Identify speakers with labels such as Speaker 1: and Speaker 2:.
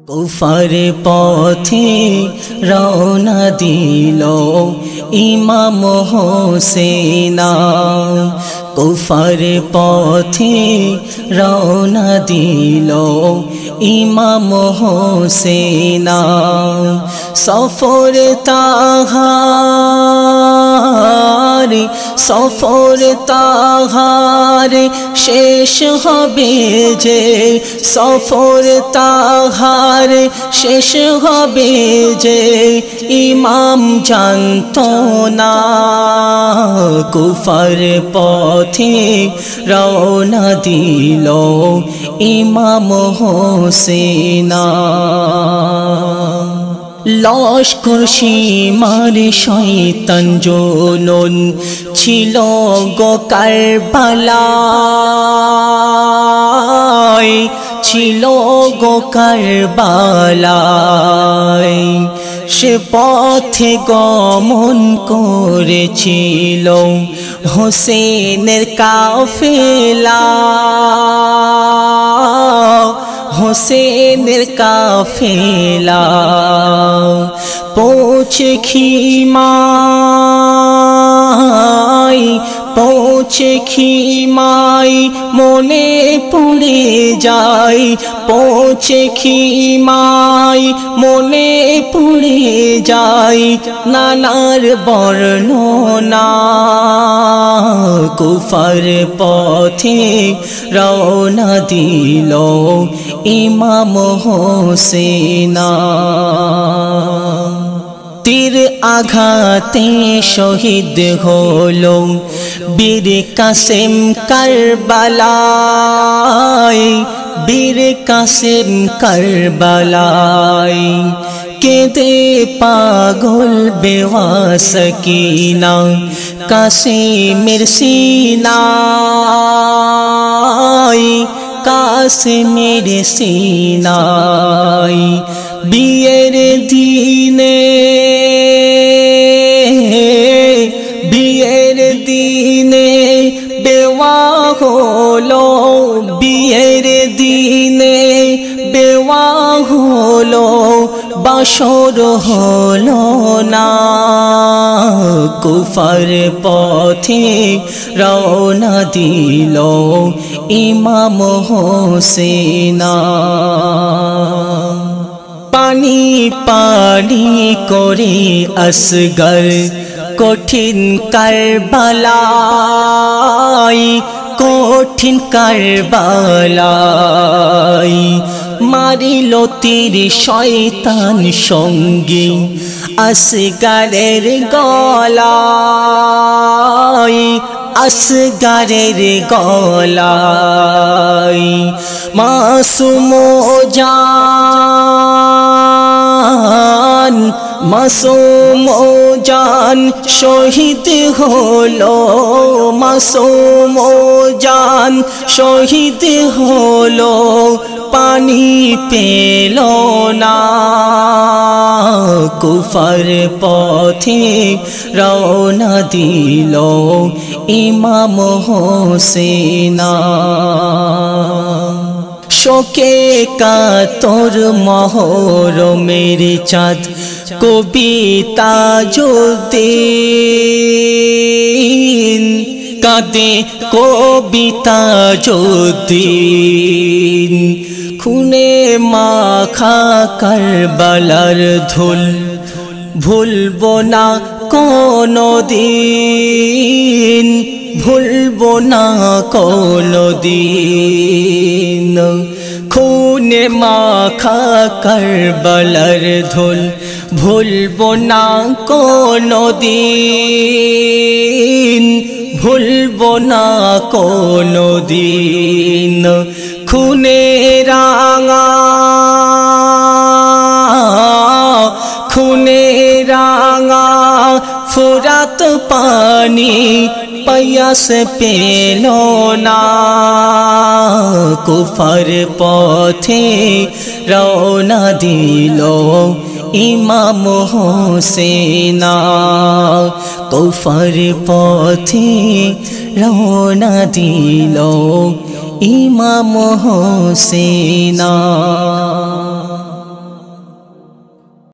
Speaker 1: কুফার পথে রওনা দিল ইমাম হোসেন। কুফার পথে রওনা দিল ইমাম হোসেন। সফর তাহার শেষ হবে যে, সফর তাহার শেষ হবে যে, ইমাম জানতো না। কুফার পথে রওনা দিল ইমাম হোসেন। লস্কর সীমার শয়তান জুনুন ছিল গো কারবালায়, ছিল গো কারবালায়। সে পথে গমন করেছিল হোসেনের কাফেলা, হোসেনের কাফেলা। পৌঁছে খিমাই মনে পড়ে যায়, পৌঁছে খিমাই মনে পড়ে যায় নানার বর্ণনা। কুফার পথে রওনা দিল ইমাম হোসেন। তীর আঘাতে শহীদ হলো বীর কাসেম কারবালায়, বীর কাসেম কারবালায়। কেঁদে পাগল বেওয়াসকিনা কাসেমের সিনায়, কাসেমের সিনায়। বিয়ের দিনে, বিয়ের দিনে বেওয়া হলো, বিয়ের দিনে বেওয়া হলো, বাসর হলো না। কুফার পথে রওনা দিল ইমাম হোসেন। পানি পানি করে আসগর কঠিন কারবালায়, কঠিন কারবালায়। মারিল তীর শয়তান সঙ্গী আসগরের গলায়, আসগরের গলায়। মাসুম জান, মাসুম জান শহীদ হলো, মাসুম জান শহীদ হলো, পানি পেল না। কুফার পথে রওনা দিল ইমাম হোসেন। শোকে কাতর মহরমের চাঁদ কবিতা যুদ্দিন, কাঁদে কবিতা যুদ্দিন। খুনে মাখা কারবালার ধুল ভুলবো না কোনো দিন, ভুলবো না কোনো দিন। খুনে মাখা কারবালার ধুল ভুলবো না কোনো দিন, ভুলবো না কোনো দিন। খুনে রাঙা, খুনে রাঙা ফুরাত পানি পিয়াস পেল না। কুফার পথে রওনা দিল ইমাম হোসেন। কুফার পথে রওনা দিল ইমাম হোসেন।